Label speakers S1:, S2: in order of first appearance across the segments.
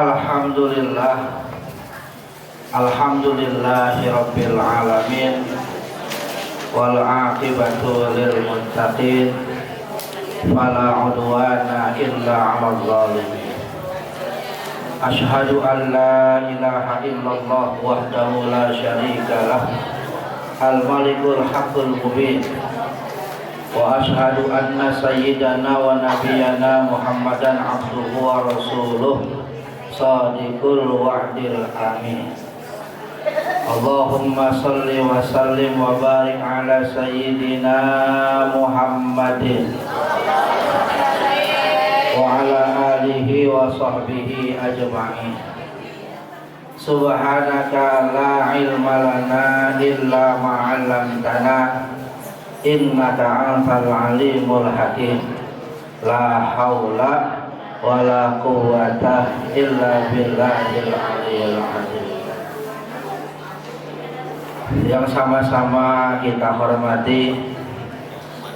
S1: Alhamdulillah, alhamdulillahirabbil alamin, wal aqibatu lil muttaqin, fala udwana illa 'alal zalimin. Asyhadu an la ilaha illallah wahdahu la syarika lah, al malikul haqqul mubin. Wa asyhadu anna sayyidana wa nabiyyana Muhammadan abduhu wa rasuluh shadiqul wa'dil amin. Allahumma salli wa sallim wa barik ala sayyidina Muhammadin wa ala alihi wa sahbihi ajma'in. Subhanaka la ilma lana illa ma 'allamtana innaka antal alimul hakim. La haula wala quwwata illa billahil aliyil azim. Yang sama-sama kita hormati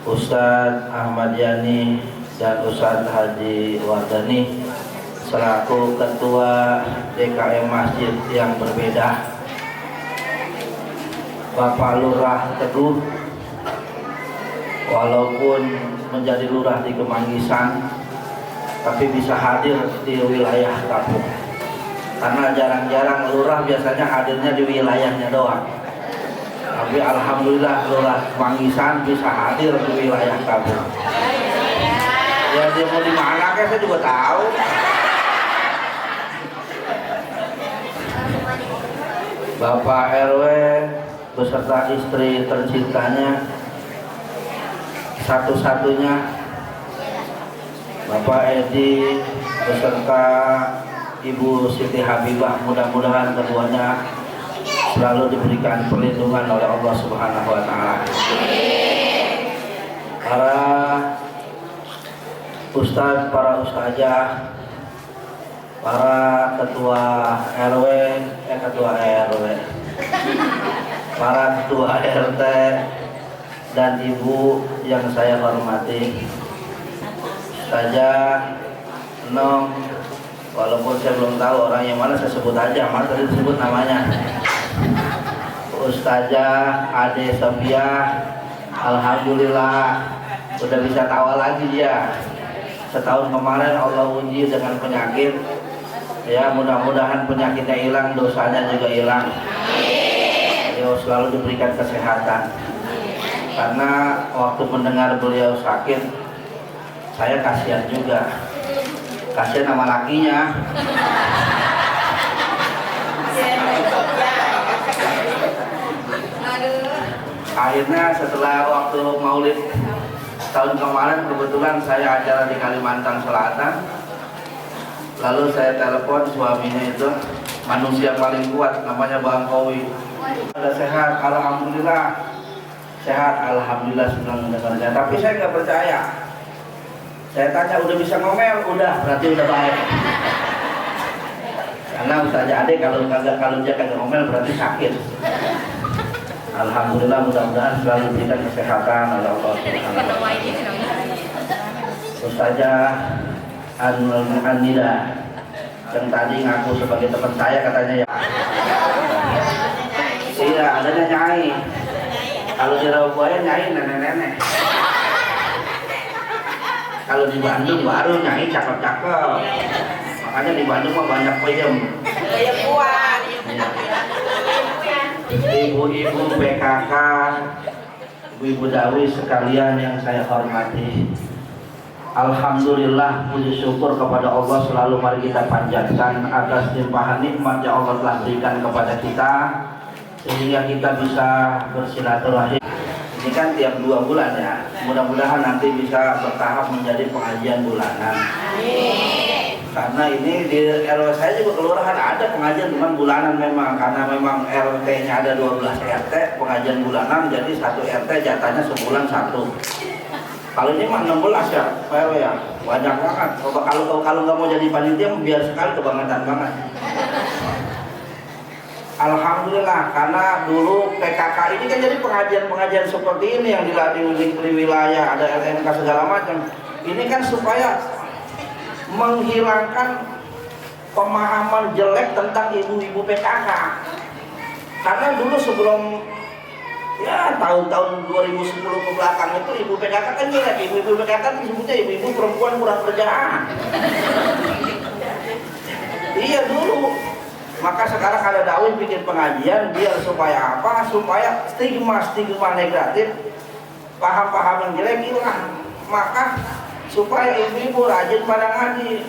S1: Ustadz Ahmad Yani dan Ustadz Haji Wardani selaku ketua DKM Masjid yang berbeda, Bapak Lurah Teguh, walaupun menjadi lurah di Kemanggisan tapi bisa hadir di wilayah kampung, karena jarang-jarang lurah biasanya hadirnya di wilayahnya doang. Tapi alhamdulillah lurah Kemanggisan bisa hadir di wilayah kampung. Ya dia mau di mana kan saya juga tahu. Bapak RW beserta istri tercintanya satu-satunya, Bapak Edi beserta Ibu Siti Habibah, mudah-mudahan keduanya selalu diberikan perlindungan oleh Allah Subhanahu wa taala. Para ustadz, para ustazah, para ketua RW, para ketua RT dan ibu yang saya hormati, Ustazah Nong, walaupun saya belum tahu orang yang mana, saya sebut aja, mana tadi disebut namanya. Ustazah Ade Sofia, alhamdulillah udah bisa tawa lagi dia. Setahun kemarin Allah uji dengan penyakit, ya mudah-mudahan penyakitnya hilang, dosanya juga hilang. Beliau selalu diberikan kesehatan. Karena waktu mendengar beliau sakit, saya kasihan juga, kasihan sama lakinya. Akhirnya setelah waktu maulid tahun kemarin, kebetulan saya acara di Kalimantan Selatan, lalu saya telepon suaminya itu, manusia paling kuat, namanya Bang Kowi. Ada sehat, alhamdulillah. Sehat, alhamdulillah, senang mendengarnya. Tapi saya nggak percaya. Saya tanya, udah bisa ngomel? Udah, berarti udah baik. Karena Ustazah Ade kalau dia kagak ngomel berarti sakit. Alhamdulillah, mudah-mudahan selalu diberikan kesehatan oleh Allah Subhanahu wa taala. Ustazah An-Nida yang tadi ngaku sebagai teman saya katanya ya. Iya, adanya Nyai. Kalau di Rawabuaya Nyai nenek-nenek. Kalau di Bandung baru Nyai cakep-cakep. Makanya di Bandung mah banyak peyem. Peyem kuat. Ibu-ibu PKK, ibu-ibu Dawi sekalian yang saya hormati, alhamdulillah, puji syukur kepada Allah selalu mari kita panjatkan atas limpahan nikmat yang Allah telah berikan kepada kita, sehingga kita bisa bersilaturahim. Ini kan tiap 2 bulan ya, mudah-mudahan nanti bisa bertahap menjadi pengajian bulanan. Karena ini di RW saya juga kelurahan ada pengajian cuman bulanan memang, karena memang RT-nya ada 12 RT, pengajian bulanan, jadi satu RT jatahnya sebulan 1. Kalau ini mah 16 ya, RW ya, banyak banget. Kalau nggak mau jadi panitia biar sekali, kebangetan banget. Alhamdulillah, karena dulu PKK ini kan jadi pengajian-pengajian seperti ini yang dilatih di wilayah, ada LMK segala macam. Ini kan supaya menghilangkan pemahaman jelek tentang ibu-ibu PKK. Karena dulu sebelum ya tahun-tahun 2010 ke belakang itu ibu PKK kan jelek. Ibu-ibu PKK disebutnya ibu-ibu perempuan kurang kerjaan. Iya dulu. Maka sekarang ada dakwah bikin pengajian biar supaya apa? Supaya stigma negatif, paham-paham yang jelek hilang. Maka supaya ibu-ibu rajin pada ngaji.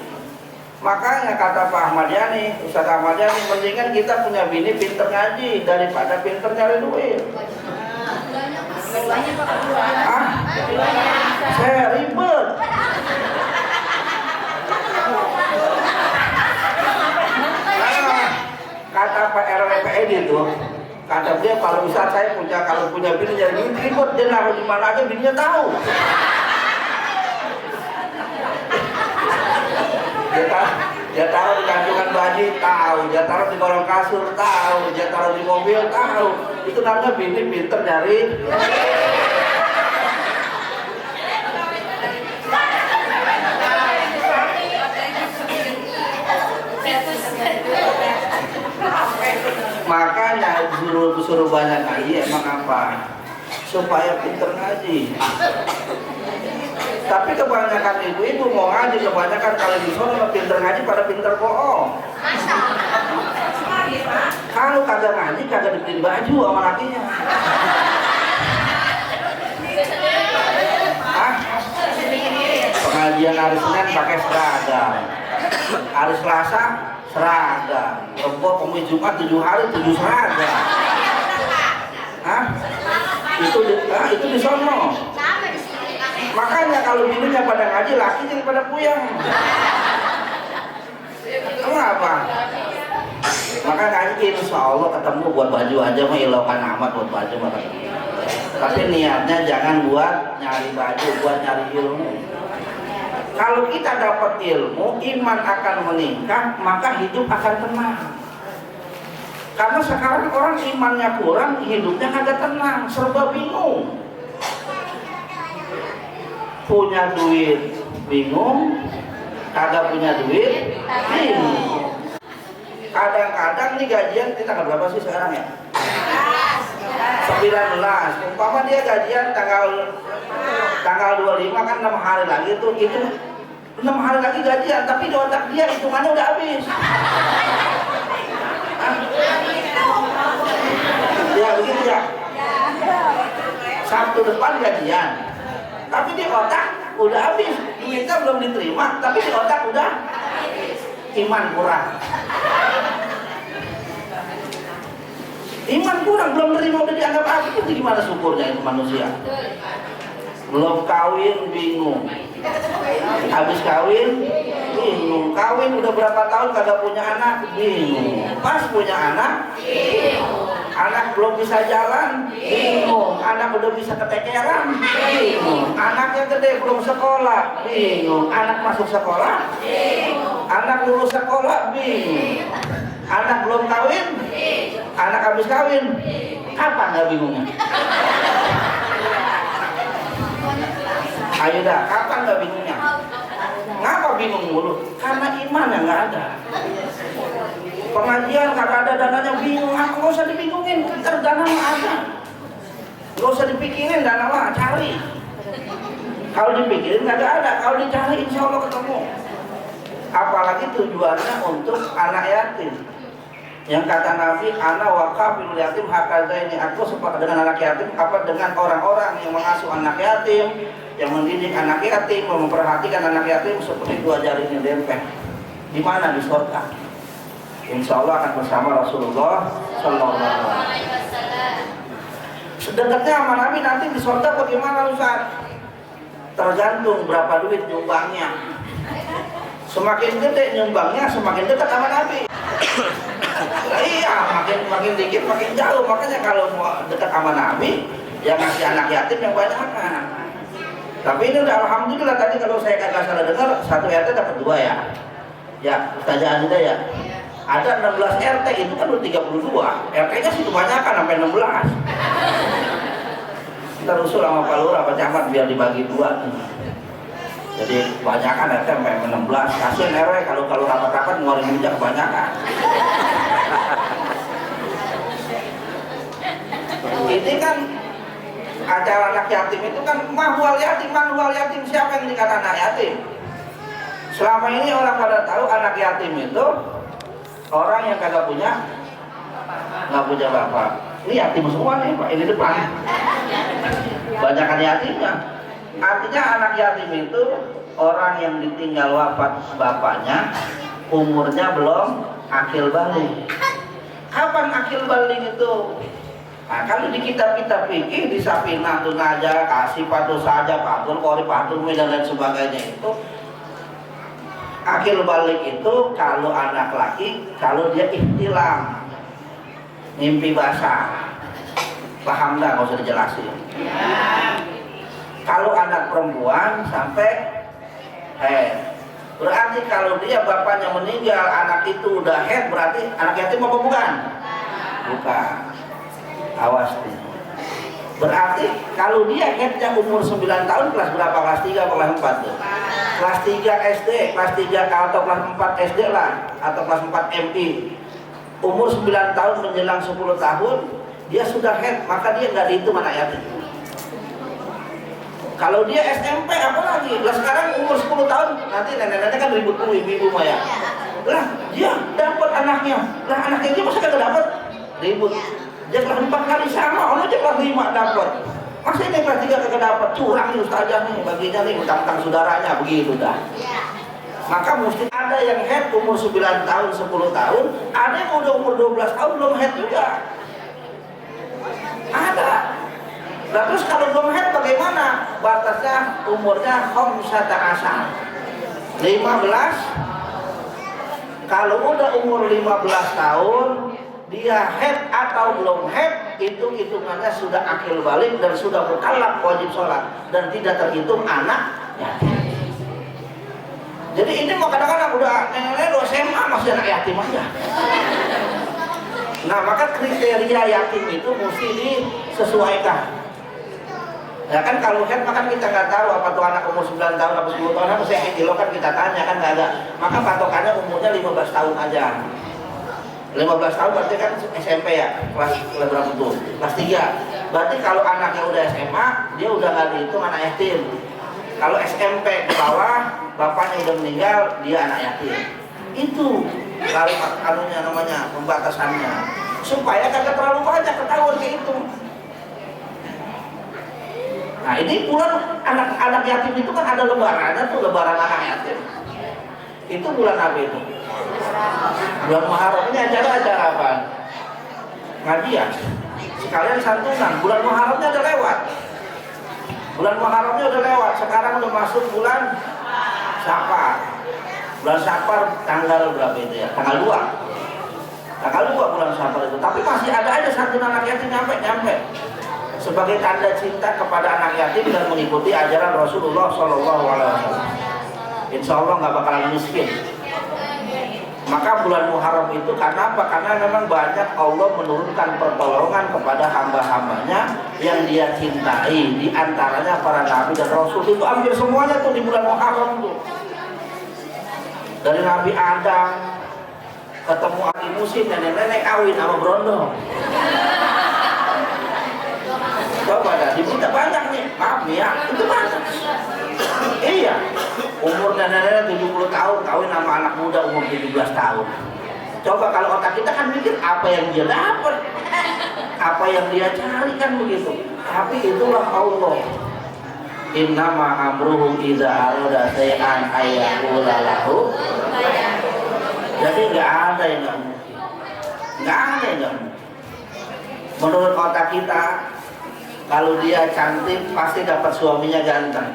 S1: Makanya kata Pak Ahmad Yani, Ustaz Ahmad Yani, mendingan kita punya bini pinter ngaji daripada pinter nyari duit. Saya ribet. Kata Pak RWPD itu, kata dia kalau Ustaz saya kalau punya bini nyari duit ribet, dia naruh di mana aja bininya tahu. Dia taruh di kantungan baju tahu, dia taruh di kolong kasur tahu, dia taruh di mobil tahu. Itu namanya bini pinter nyari. Makanya suruh banyak ngaji emang apa? Supaya pinter ngaji. Tapi kebanyakan ibu-ibu mau ngaji, kebanyakan kalau di sana pinter ngaji pada pinter bohong. Kalau kagak ngaji kagak dibeliin baju sama lakinya. Pengajian hari Senin pakai seragam, hari Selasa seragam, Rebo Kamis Jumat 7 hari 7 seragam. Itu di sono. Makanya kalau bininya pada ngaji, lakinya pada puyeng. Kenapa? Maka ngaji insya Allah ketemu buat baju aja mah ilaukan amat buat baju mah. Tapi niatnya jangan buat nyari baju, buat nyari ilmu. Kalau kita dapat ilmu, iman akan meningkat, maka hidup akan tenang. Karena sekarang orang imannya kurang, hidupnya kagak tenang, serba bingung. Punya duit bingung, kagak punya duit bingung. Kadang-kadang nih gajian kita tanggal berapa sih sekarang ya? 19. Umpama dia gajian tanggal 25 kan 6 hari lagi tuh, itu 6 hari lagi gajian, tapi di otak dia hitungannya udah habis. Ya begitu ya. Sabtu depan gajian. Tapi di otak udah habis, duitnya belum diterima, tapi di otak udah iman kurang. Iman kurang, belum terima udah dianggap habis, itu gimana syukurnya itu manusia? Belum kawin bingung, habis kawin bingung, kawin udah berapa tahun kagak punya anak bingung, pas punya anak bingung, anak belum bisa jalan bingung, anak udah bisa ketekeran bingung, anaknya gede belum sekolah bingung, anak masuk sekolah bingung, anak lulus sekolah bingung, anak belum kawin, anak habis kawin, kapan nggak bingungnya? Ayo dah, kapan nggak bingungnya? Ngapa bingung mulu? Karena iman yang nggak ada. Pengajian kagak ada dananya bingung, nggak usah dibingungin, ntar dana mah ada. Nggak usah dipikirin, dana mah cari. Kalau dipikirin nggak ada, kalau dicari insya Allah ketemu. Apalagi tujuannya untuk anak yatim. Yang kata Nabi, ana waqafil yatim hakazaini, aku sepakat dengan anak yatim, apa dengan orang-orang yang mengasuh anak yatim, yang mendidik anak yatim, memperhatikan anak yatim seperti dua jarinya dempet. Di mana? Di surga. Insya Allah akan bersama Rasulullah Sallallahu Alaihi Wasallam. Sedekatnya sama Nabi nanti di surga bagaimana Ustaz? Tergantung berapa duit nyumbangnya. Semakin gede nyumbangnya, semakin dekat sama Nabi. Nah, iya, makin dikit makin jauh. Makanya kalau mau dekat sama Nabi, ya ngasih anak yatim yang banyak kan. Tapi ini udah alhamdulillah, tadi kalau saya kagak salah dengar, satu RT dapat 2 ya. Ya, Ustazah Anda ya. Ada 16 RT, itu kan udah 32. RT-nya sih kebanyakan sampai 16. Kita usul sama Pak Lurah, Pak Camat biar dibagi 2. Jadi kebanyakan ya sampai 16. Kasian RW kalau rapat-rapat ngeluarin duitnya kebanyakan. Ini kan acara anak yatim itu kan manual yatim, siapa yang dikata anak yatim? Selama ini orang pada tahu anak yatim itu orang yang kagak punya, nggak punya bapak. Ini yatim semua nih Pak, ini depan. Banyakan yatimnya. Artinya anak yatim itu orang yang ditinggal wafat bapaknya, umurnya belum akil balik. Kapan akil balik itu? Nah, kalau di kitab-kitab fikih di Safinah Tunaja, Kasih Patuh Saja, Patul Qori, Patul dan lain sebagainya itu akil balik itu kalau anak laki, kalau dia ihtilam, mimpi basah. Paham nggak? Nggak usah dijelasin. Kalau anak perempuan sampai berarti kalau dia bapaknya meninggal, anak itu udah head, berarti anak yatim apa bukan? Bukan. Awas nih. Berarti kalau dia headnya umur 9 tahun, kelas berapa? Kelas 3 atau kelas 4 tuh? Kelas 3 SD, kelas 3 atau kelas 4 SD lah, atau kelas 4 MI. Umur 9 tahun menjelang 10 tahun, dia sudah head, maka dia nggak dihitung anak yatim. Kalau dia SMP apa lagi? Lah sekarang umur 10 tahun, nanti nenek-nenek kan ribut tuh ibu-ibu Maya. Lah dia dapat anaknya, lah anaknya dia masa kagak dapat? Ribut. Dia kelas 4 kali sama, orang aja kelas 5 dapat. Masa ini kelas 3 kagak dapat? Curang nih ustazah nih, baginya nih utang-utang saudaranya begitu dah. Maka mesti ada yang head umur 9 tahun, 10 tahun, ada yang udah umur 12 tahun belum head juga. Ada. Nah terus kalau belum head bagaimana? Batasnya umurnya khamsata asar 15. Kalau udah umur 15 tahun dia head atau belum head, itu hitungannya sudah akil balik dan sudah mukallaf wajib sholat dan tidak terhitung anak yatim. Jadi ini mau kadang-kadang udah nenek-nenek udah SMA masih anak yatim aja. Nah maka kriteria yatim itu mesti disesuaikan. Ya kan kalau head makan kita nggak tahu apa tuh anak umur 9 tahun atau 10 tahun apa sih kilo kan kita tanya kan nggak ada. Maka patokannya umurnya 15 tahun aja. 15 tahun berarti kan SMP ya, kelas berapa tuh? Kelas 3. Berarti kalau anaknya udah SMA, dia udah nggak dihitung anak yatim. Kalau SMP ke bawah, bapaknya udah meninggal, dia anak yatim. Itu kalau anunya namanya pembatasannya, supaya kagak terlalu banyak ketahuan kayak itu. Nah ini bulan anak yatim itu kan ada lebarannya tuh, lebaran anak yatim. Itu bulan apa itu? Bulan Muharram. Ini acara-acara apa? Ngajian. Sekalian santunan. Bulan Muharramnya udah lewat. Bulan Muharramnya udah lewat. Sekarang udah masuk bulan Safar. Bulan Safar tanggal berapa itu ya? Tanggal 2. Tanggal 2 bulan Safar itu. Tapi masih ada aja santunan anak yatim nyampe. Sebagai tanda cinta kepada anak yatim dan mengikuti ajaran Rasulullah SAW. Insya Allah nggak bakalan miskin. Maka bulan Muharram itu karena apa? Karena memang banyak Allah menurunkan pertolongan kepada hamba-hambanya yang dia cintai. Di antaranya para nabi dan rasul itu hampir semuanya tuh di bulan Muharram tuh. Dari Nabi Adam ketemu Aki Musin, nenek-nenek kawin sama berondong. Coba dah, diminta banyak nih, maaf nih ya, itu banyak. Iya, umur nenek-nenek 70 tahun kawin sama anak muda umur 17 tahun. Coba kalau otak kita kan mikir apa yang dia dapat, apa yang dia cari kan begitu. Tapi itulah Allah. Innama amruhu idza arada shay'an ayyaqula lahu. Jadi nggak ada yang nggak mungkin, nggak ada yang nggak mungkin. Menurut otak kita, kalau dia cantik pasti dapat suaminya ganteng.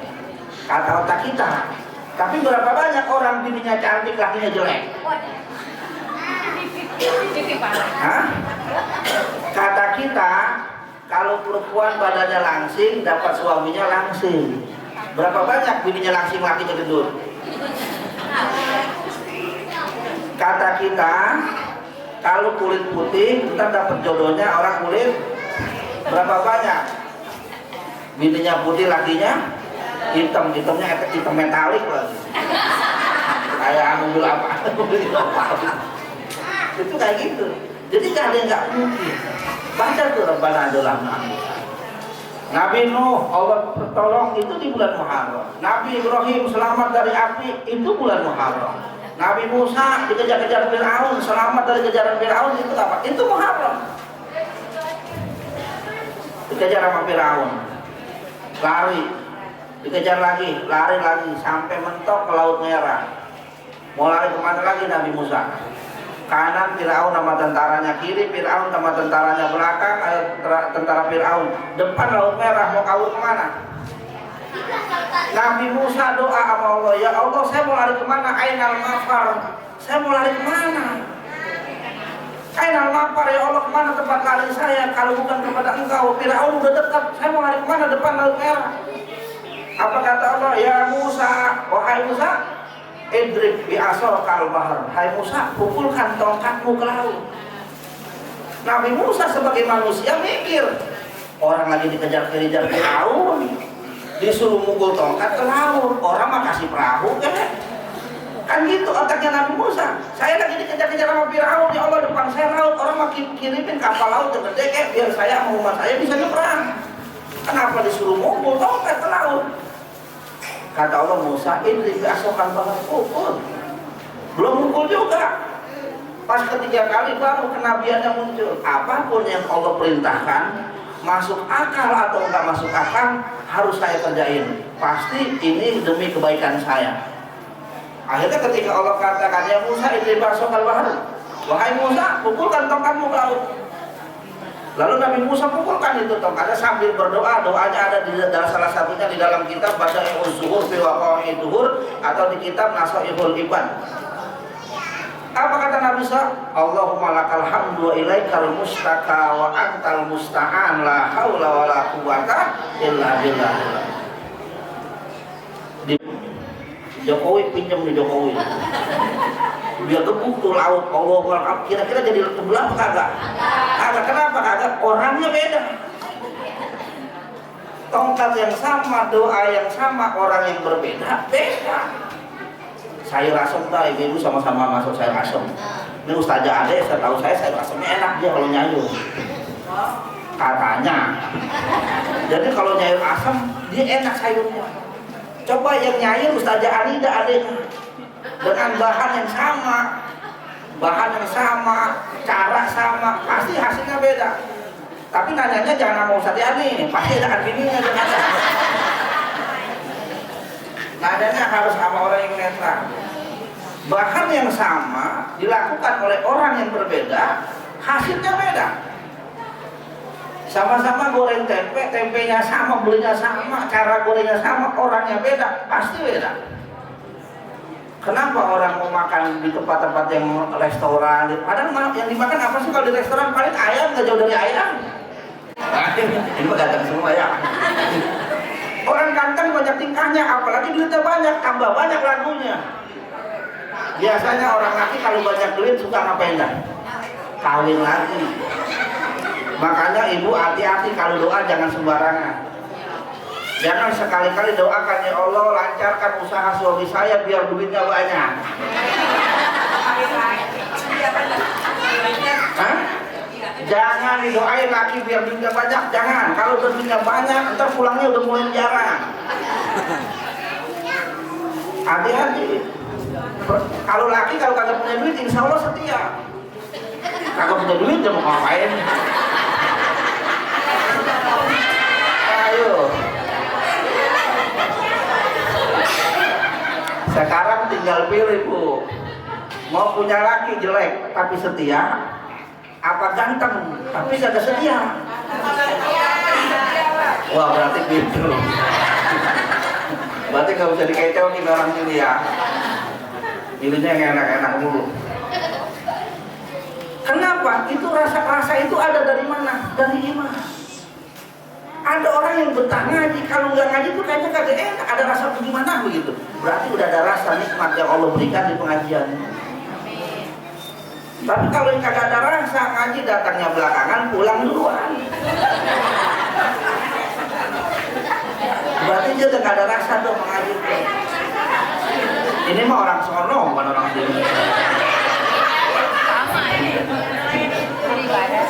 S1: Kata otak kita. Tapi berapa banyak orang bininya cantik, lakinya jelek? Hah? Kata kita, kalau perempuan badannya langsing, dapat suaminya langsing. Berapa banyak bininya langsing, lakinya gendut? Kata kita, kalau kulit putih, kita dapat jodohnya orang kulit berapa banyak? Bininya putih, lakinya hitamnya hitam metalik lagi. Kayak mobil apa? Itu kayak gitu. Jadi gak ada yang nggak mungkin. Baca tuh Rabbana Adolamna. Nabi Nuh Allah tolong itu di bulan Muharram. Nabi Ibrahim selamat dari api itu bulan Muharram. Nabi Musa dikejar-kejar Fir'aun selamat dari kejaran Fir'aun itu apa? Itu Muharram. Dikejar sama Fir'aun, lari, dikejar lagi, lari lagi sampai mentok ke Laut Merah. Mau lari kemana lagi Nabi Musa? Kanan Fir'aun sama tentaranya, kiri Fir'aun sama tentaranya, belakang tentara Fir'aun, depan Laut Merah. Mau kabur kemana? Nabi Musa doa sama Allah, ya Allah saya mau lari kemana? Ainal mafar, saya mau lari kemana? Ainal mafar, ya Allah kemana tempat lari saya kalau bukan kepada engkau? Fir'aun udah dekat, saya mau lari kemana? Depan Laut Merah. Apa kata Allah? Ya Musa, wahai Musa, idrib bi'asokal bahar, hai Musa pukulkan tongkatmu ke laut. Nabi Musa sebagai manusia mikir, orang lagi dikejar-kejar Fir'aun disuruh mukul tongkat ke laut, orang mah kasih perahu kan gitu otaknya Nabi Musa. Saya lagi dikejar-kejar sama Fir'aun, ya Allah depan saya laut, orang mah kirimin kapal laut yang gede biar saya sama umat saya bisa nyebrang. Kenapa disuruh mukul tongkat ke laut? Kata Allah, Musa ini diasokkan bahar, pukul. Belum mukul juga. Pas ketiga kali baru kenabiannya muncul. Apapun yang Allah perintahkan, masuk akal atau enggak masuk akal, harus saya kerjain. Pasti ini demi kebaikan saya. Akhirnya ketika Allah katakan, ya Musa ini diasokkan bahar, wahai Musa pukulkan tongkatmu ke laut. Lalu Nabi Musa pukulkan itu tongkatnya sambil berdoa. Doanya ada di dalam salah satunya di dalam kitab Bada'i'uz Zuhur fi Waqa'i'id Duhur atau di kitab Nasaihul Ibad. Apa kata Nabi Musa? Allahumma lakal hamdu wa ilaikal mustaka wa antal musta'an la haula wa la quwwata illa billah. Jokowi pinjam di Jokowi. Dia gebuk tuh laut, Allah kira-kira jadi tebelah apa kagak? Kagak. Kenapa kagak? Orangnya beda. Tongkat yang sama, doa yang sama, orang yang berbeda, beda. Sayur asem tak, ibu sama-sama masuk sayur asem. Ini Ustazah Ade, saya tahu sayur asemnya enak dia kalau nyayur. Katanya. Jadi kalau nyayur asem, dia enak sayurnya. Coba yang nyayur Ustazah Anida adanya. Dengan bahan yang sama, cara sama, pasti hasilnya beda. Tapi nanyanya jangan sama Ustaz Yani, pasti ada admininya ternyata. Nanyanya harus sama orang yang netral. Bahan yang sama dilakukan oleh orang yang berbeda, hasilnya beda. Sama-sama goreng tempe, tempenya sama, belinya sama, cara gorengnya sama, orangnya beda, pasti beda. Kenapa orang mau makan di tempat-tempat yang restoran? Padahal yang dimakan apa sih kalau di restoran? Paling ayam, nggak jauh dari ayam. Ini mah ganteng semua ya. Orang ganteng banyak tingkahnya, apalagi duitnya banyak, tambah banyak lagunya. Biasanya orang laki kalau banyak duit suka ngapain dah? Kawin lagi. Makanya ibu hati-hati kalau doa jangan sembarangan. Jangan sekali-kali doakan, ya Allah lancarkan usaha suami saya biar duitnya banyak. Hah? Jangan didoain laki biar duitnya banyak, jangan. Kalau duitnya banyak, ntar pulangnya udah mulai jarang. Hati-hati. Kalau laki kalau kagak punya duit, insya Allah setia. Kagak punya duit, dia mau ngapain? Ayo. Sekarang tinggal pilih Bu, mau punya laki jelek tapi setia, apa ganteng tapi gak setia? Wah berarti gitu. Berarti gak bisa dikecewain orang ini ya. Pilihnya yang enak-enak dulu. Kenapa? Itu rasa-rasa itu ada dari mana? Dari iman. Ada orang yang betah ngaji, kalau nggak ngaji itu kayaknya kagak enak, ada rasa bagaimana begitu. Berarti udah ada rasa nikmat yang Allah berikan di pengajian. Tapi kalau yang kagak ada rasa, ngaji datangnya belakangan, pulang duluan. Berarti dia udah gak ada rasa tuh mengaji. Ini mah orang sono bukan orang sini.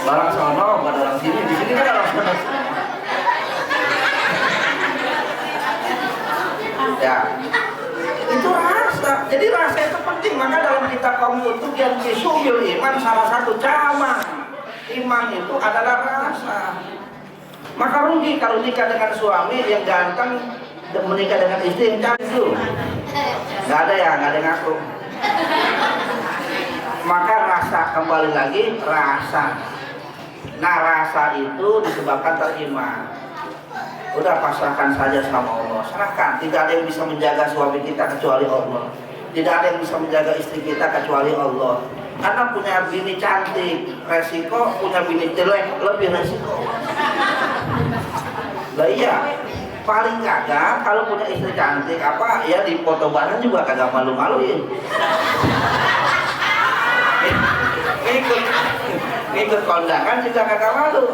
S1: Orang sono bukan orang sini. Di sini kan orang sono. Ya, itu rasa. Jadi rasa itu penting. Maka dalam kitab kaum untuk yang kisumil iman, salah satu cabang iman itu adalah rasa. Maka rugi kalau nikah dengan suami yang ganteng dan menikah dengan istri yang cantik tuh. Nggak ada ya, nggak ada ngaku. Maka rasa, kembali lagi rasa. Nah, rasa itu disebabkan teriman. Udah pasrahkan saja sama Allah, serahkan. Tidak ada yang bisa menjaga suami kita kecuali Allah. Tidak ada yang bisa menjaga istri kita kecuali Allah. Karena punya bini cantik resiko, punya bini jelek lebih resiko. Lah iya, paling kagak kalau punya istri cantik apa ya di foto bareng juga kagak malu-maluin. Ikut kondangan juga kagak malu.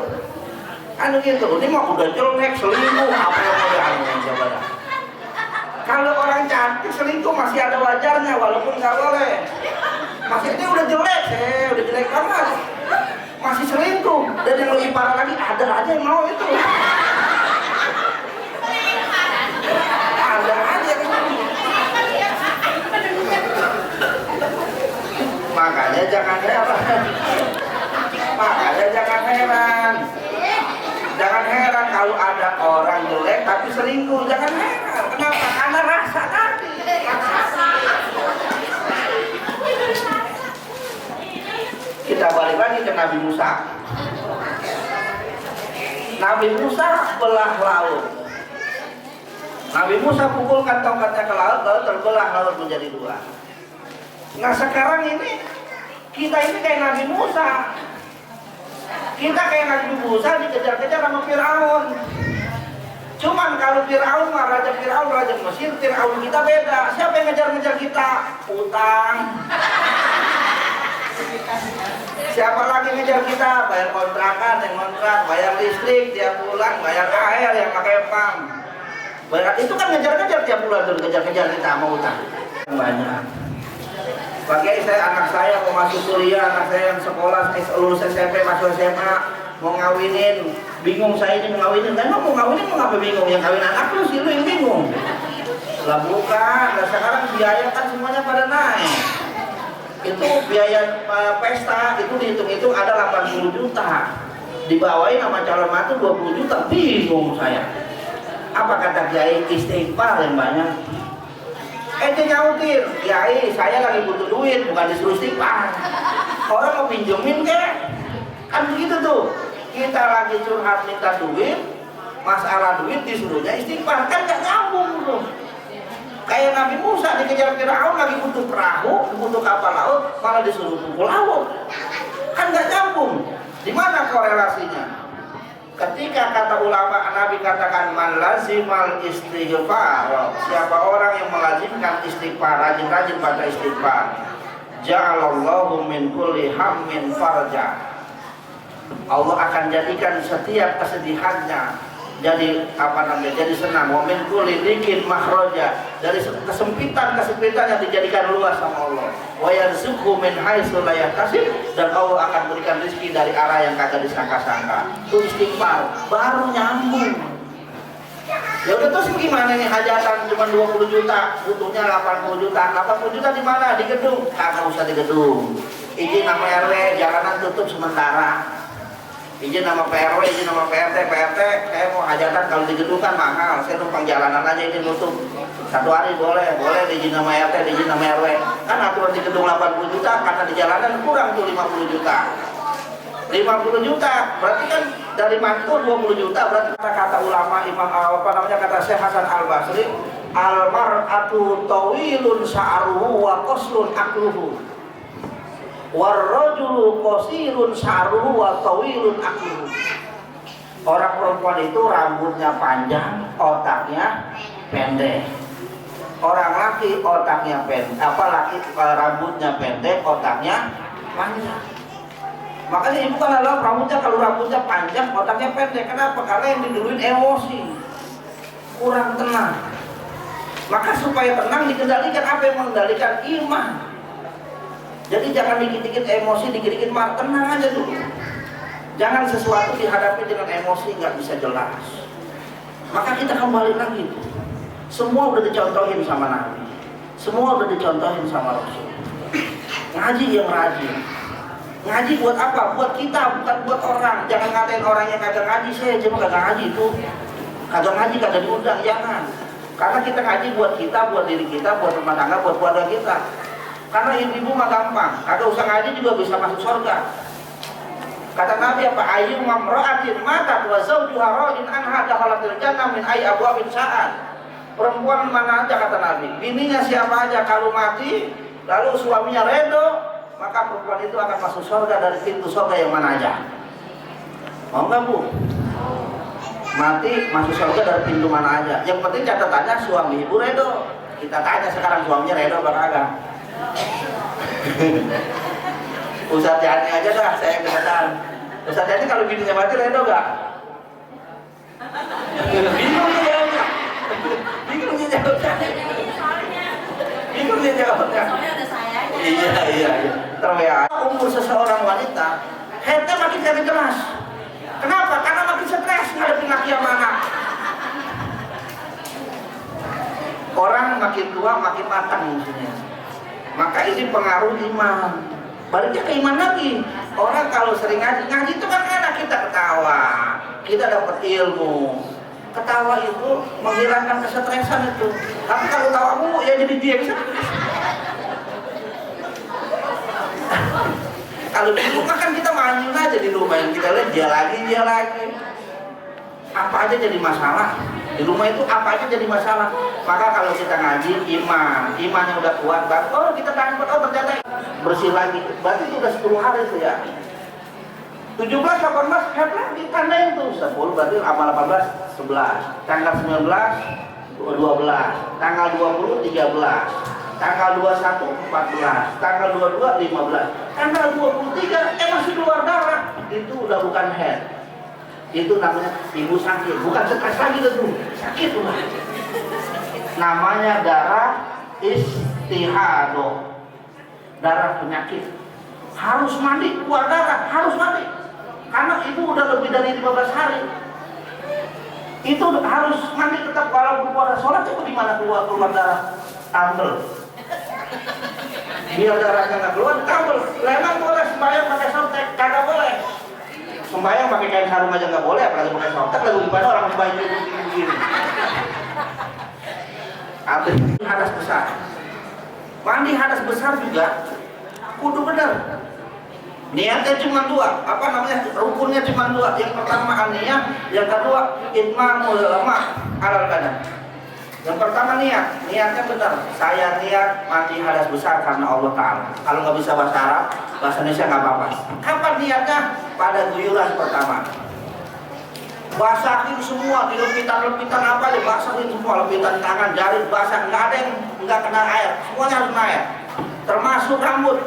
S1: Anu gitu, ini mah udah jelek selingkuh apa yang mau dianuin coba dah. Kalau orang cantik selingkuh masih ada wajarnya walaupun nggak boleh. Masih ini udah jelek, udah jelek banget. Masih selingkuh dan yang lebih parah lagi ada aja yang mau itu. Ada aja yang mau. Makanya jangan heran. Jangan heran kalau ada orang jelek tapi selingkuh. Jangan heran. Kenapa? Karena rasa tadi. Kita balik lagi ke Nabi Musa. Nabi Musa belah laut. Nabi Musa pukulkan tongkatnya ke laut, lalu terbelah laut menjadi dua. Nah sekarang ini kita ini kayak Nabi Musa. Kita kayak Nabi Musa dikejar-kejar sama Fir'aun. Cuman kalau Fir'aun mah Raja Fir'aun, Raja Mesir, Fir'aun kita beda. Siapa yang ngejar-ngejar kita? Utang. Siapa lagi ngejar kita? Bayar kontrakan, yang kontrak, bayar listrik tiap bulan, bayar air yang pakai pam. Bayar itu kan ngejar-ngejar tiap bulan tuh, ngejar-ngejar kita mau utang. Banyak. Bagi anak saya mau masuk kuliah, anak saya yang sekolah lulus SMP masuk SMA mau ngawinin, bingung saya ini mau ngawinin, kan mau ngawinin mau ngapa bingung? Yang kawin anak lu sih lu yang bingung. Lah bukan, nah sekarang biaya kan semuanya pada naik. Itu biaya pesta itu dihitung-hitung ada 80 juta. Dibawain sama calon mantu 20 juta, bingung saya. Apa kata kiai? Istighfar yang banyak. Dia nyautin, kiai saya lagi butuh duit, bukan disuruh istighfar. Orang mau pinjemin kek, kan begitu tuh. Kita lagi curhat minta duit, masalah duit disuruhnya istighfar, kan gak nyambung tuh. Kayak Nabi Musa dikejar Firaun lagi butuh perahu, butuh kapal laut, malah disuruh pukul laut. Kan gak nyambung. Di mana korelasinya? Ketika kata ulama Nabi katakan man lazimal istighfar, siapa orang yang melazimkan istighfar, rajin-rajin pada istighfar, ja'alallahu min kulli hammin farja. Allah akan jadikan setiap kesedihannya jadi jadi senang. Wa min kulli dikin makhraja, dari kesempitan yang dijadikan luas sama Allah. Wa yarzuqhu min haitsu la yahtasib, dan Allah akan berikan rezeki dari arah yang kagak disangka-sangka. Itu istighfar baru nyambung. Ya udah terus gimana nih hajatan cuma 20 juta, butuhnya 80 juta. 80 juta di mana? Di gedung. Kagak usah di gedung. Izin sama RW, jalanan tutup sementara. Izin nama PRW, izin nama PRT, saya mau hajatan kalau di gedung kan mahal, saya numpang jalanan aja ini nutup. Satu hari boleh izin nama RT, izin nama RW. Kan aturan di gedung 80 juta, karena di jalanan kurang tuh 50 juta. 50 juta, berarti kan dari mantu 20 juta, berarti kata ulama Imam kata Syekh Hasan Al-Basri, al-mar'atu tawilun sa'ruhu wa qaslun akluhu. Warrajulu qasirun sya'ruhu wa tawilun aqluhu. Orang perempuan itu rambutnya panjang, otaknya pendek. Orang laki otaknya pendek, rambutnya pendek, otaknya panjang. Makanya ibu kan adalah kalau rambutnya panjang, otaknya pendek. Kenapa? Karena yang diduluin emosi. kurang tenang. Maka supaya tenang dikendalikan, apa yang mengendalikan? Iman. Jadi jangan dikit-dikit emosi, dikit-dikit marah, tenang aja dulu. Jangan sesuatu dihadapi dengan emosi nggak bisa jelas. Maka kita kembali lagi. Semua udah dicontohin sama Nabi, semua udah dicontohin sama Rasul. Ngaji yang rajin. Ngaji buat apa? Buat kita, bukan buat orang. Jangan ngatain orang yang kagak ngaji. Saya cuma kagak ngaji itu, kagak ngaji, kagak diundang, jangan. Karena kita ngaji buat kita, buat diri kita, buat rumah tangga, buat keluarga kita. Karena ibu-ibu mah gampang, kagak usah ngaji juga bisa masuk surga. Kata Nabi apa? Ayu mamra'atin matat wa zawjuha ra'in anha dakhalatil jannah min ayyi abwabin sya'at. Perempuan mana aja kata Nabi, bininya siapa aja kalau mati lalu suaminya redo, maka perempuan itu akan masuk surga dari pintu surga yang mana aja. Mau nggak Bu? Mati masuk surga dari pintu mana aja. Yang penting catatannya suami ibu redo. Kita tanya sekarang suaminya redo apa kagak? Ustadz Yani aja dah, saya kebetulan. Ustadz Yani kalau bininya mati redo gak? Bingung dia jawabnya. Bingung dia jawabnya. Bingung dia jawabnya.
S2: Soalnya ada sayanya.
S1: Iya. Terwea umur seseorang wanita, headnya makin jadi keras. Kenapa? Karena makin stres ngadepin laki yang mana. Orang makin tua makin matang musuhnya. Maka ini pengaruh iman. Baliknya ke iman lagi. Orang kalau sering ngaji itu kan enak, kita ketawa, kita dapat ilmu. Ketawa itu menghilangkan kesetresan itu. Tapi kalau tawamu ya jadi diam. Kalau di rumah kan kita manyun aja di rumah, yang kita lihat dia lagi. Apa aja jadi masalah. Di rumah itu apa aja jadi masalah. Maka kalau kita ngaji imannya udah kuat, baru kita tahan ternyata bersih lagi. Berarti itu udah 10 hari tuh ya. 17, 18, head lagi tandain tuh 10, berarti amal 18, 11. Tanggal 19, 12. Tanggal 20, 13. Tanggal 21, 14. Tanggal 22, 15. Tanggal 23, masih keluar darah. Itu udah bukan head. Itu namanya ibu sakit, bukan stres lagi tuh, sakit tuh. Namanya darah istihadoh, darah penyakit. Harus mandi, keluar darah, harus mandi. Karena ibu udah lebih dari 15 hari. Itu harus mandi tetap, walaupun keluar sholat itu gimana keluar darah? Tambel. Biar darahnya nggak keluar, tambel. Memang boleh sembahyang pakai sotek, kagak boleh. Sembahyang pakai kain sarung aja nggak boleh, apalagi pakai sotek. Lalu gimana orang sembahyang begini? Hadas besar. Mandi hadas besar juga kudu benar. Niatnya cuma 2, apa namanya? Rukunnya cuma 2. Yang pertama niat, yang kedua itmamul lama alal badan. Yang pertama niatnya benar. Saya niat mandi hadas besar karena Allah Ta'ala. Kalau nggak bisa bahasa Arab, bahasa Indonesia nggak apa-apa. Kapan niatnya? Pada guyuran pertama. Basahin semua, di lepitan apa aja, basahin semua, lepitan tangan, jari basah, nggak ada yang nggak kena air, semuanya harus kena air, termasuk rambut.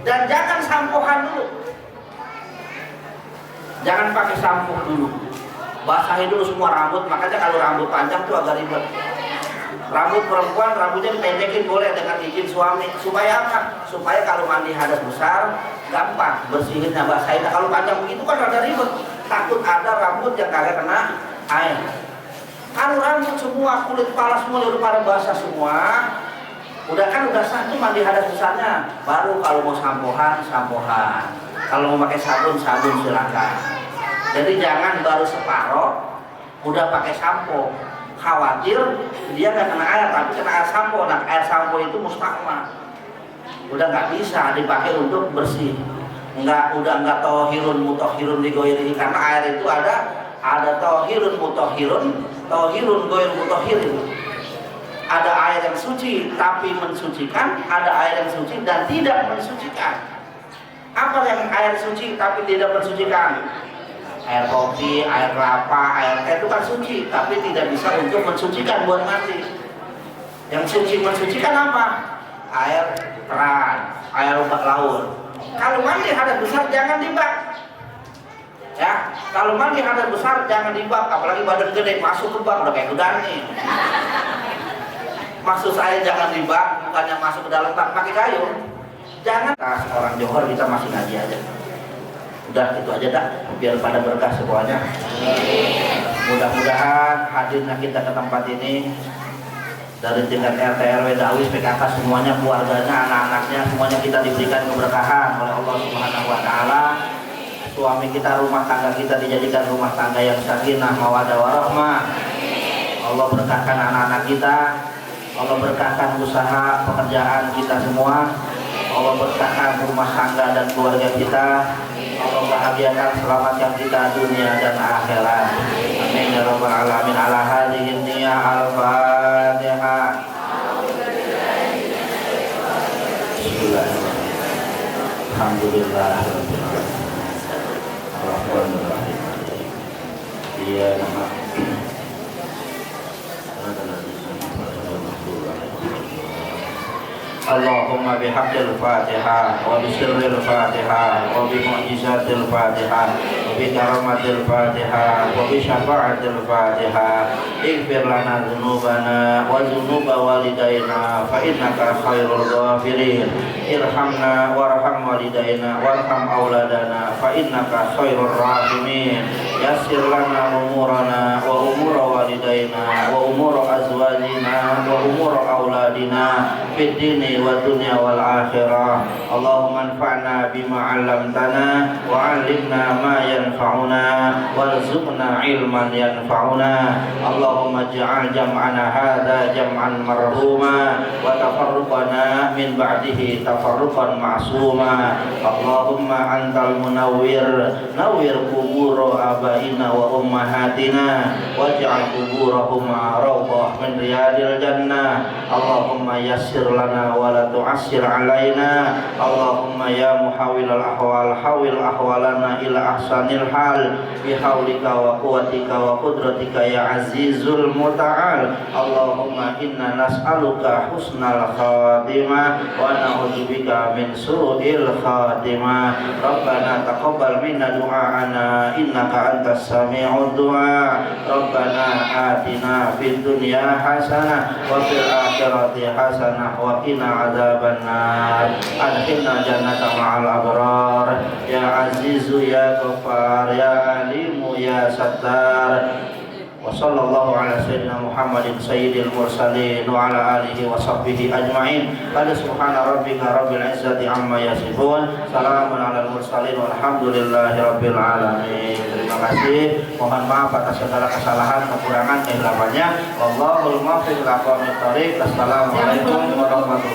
S1: Dan jangan sampohan dulu, jangan pakai sampo dulu, basahin dulu semua rambut. Makanya kalau rambut panjang tuh agak ribet. Rambut perempuan, rambutnya dipendekin boleh dengan izin suami. Supaya apa? Supaya kalau mandi hadas besar gampang bersihinnya, basahin. Kalau panjang begitu kan rada ribet, takut ada rambut yang kagak kena air. Kalau rambut semua, kulit kepala semua udah pada basah semua, udah sah tuh mandi hadas besarnya. Baru kalau mau sampohan, kalau mau pakai sabun silakan. Jadi jangan baru separoh udah pakai sampo, khawatir dia nggak kena air tapi kena air sampo. Nah, air sampo itu mustakmal, udah nggak bisa dipakai untuk bersih. Udah nggak tohirun mutohirun digoiri, karena air itu ada tohirun mutohirun, tohirun goir mutohirin. Ada air yang suci tapi mensucikan, ada air yang suci dan tidak mensucikan. Apa yang air suci tapi tidak mensucikan? Air kopi, air kelapa, air teh itu kan suci tapi tidak bisa untuk mensucikan buat mandi. Yang suci mensucikan apa? Air keran, air obat laut. Kalau mandi hadas besar jangan dibak. Ya, kalau mandi hadas besar jangan di bak, apalagi badan gede masuk ke bak udah kayak kuda nih. Maksud saya jangan di bak, bukannya masuk ke dalam bak pakai kayu. Jangan. Nah, orang Johor kita masih ngaji aja. Udah itu aja dah, biar pada berkah semuanya. Mudah-mudahan hadirnya kita ke tempat ini dari tingkat RT RW Dawis PKK semuanya, keluarganya, anak-anaknya semuanya kita diberikan keberkahan oleh Allah Subhanahu wa taala. Suami kita, rumah tangga kita dijadikan rumah tangga yang sakinah mawaddah warahmah. Allah berkahkan anak-anak kita, Allah berkahkan usaha pekerjaan kita semua, Allah berkahkan rumah tangga dan keluarga kita, Allah bahagiakan, selamatkan kita dunia dan akhirat. Amin ya rabbal alamin. Ala hadhihi niyah al-Fatihah. Bismillahirrahmanirrahim. Alhamdulillah. Iya, nama. Allahumma bihaqqil Fatihah wa bisirril Fatihah wa bi mu'jizatil Fatihah wa bi karamatil Fatihah wa bi syafa'atil Fatihah ighfir lana dzunubana wa dzunuba walidayna fa innaka khairul ghafirin irhamna warham walidayna warham auladana fa innaka khairur rahimin yassir lana umurana wa umura walidayna wa umura azwajina wa umura auladina fid dini wa dunya wal akhirah. Allahumma anfa'na bima 'allamtana wa 'allimna ma yanfa'una warzuqna ilman yanfa'una. Allahumma ij'al jam'ana hadza jam'an marhuma wa tafarruqana min ba'dihi tafarruqan ma'suma. Allahumma antal munawwir nawwir qubur abaina wa ummahatina waj'al quburahum rawdah min riyadil jannah. Allahumma yassir lana wa la tu'assir alaina. Allahumma ya muhawwilal ahwal hawil ahwalana ila ahsanil hal bihaulika wa quwwatika wa qudratika ya azizul muta'al. Allahumma inna nas'aluka husnal khatimah wa na'udzubika min su'il khatimah. Rabbana taqabbal minna du'aana innaka antas sami'ud du'a. Rabbana atina fid dunya hasanah wa fil akhirati hasanah wa qina adzabannar. Adkhilna jannata ma'al abrar ya azizu ya ghaffar ya alimu ya sattar. Wa sallallahu ala sayyidina Muhammadin sayyidil mursalin wa ala alihi wa sahbihi ajma'in. Qala subhana rabbika rabbil izzati amma yasifun. Salamun alal mursalin walhamdulillahi rabbil alamin. Terima kasih. Mohon maaf atas segala kesalahan, kekurangan, kehilafannya. Wallahul muwaffiq ila aqwamit thoriq. Assalamualaikum warahmatullahi wabarakatuh.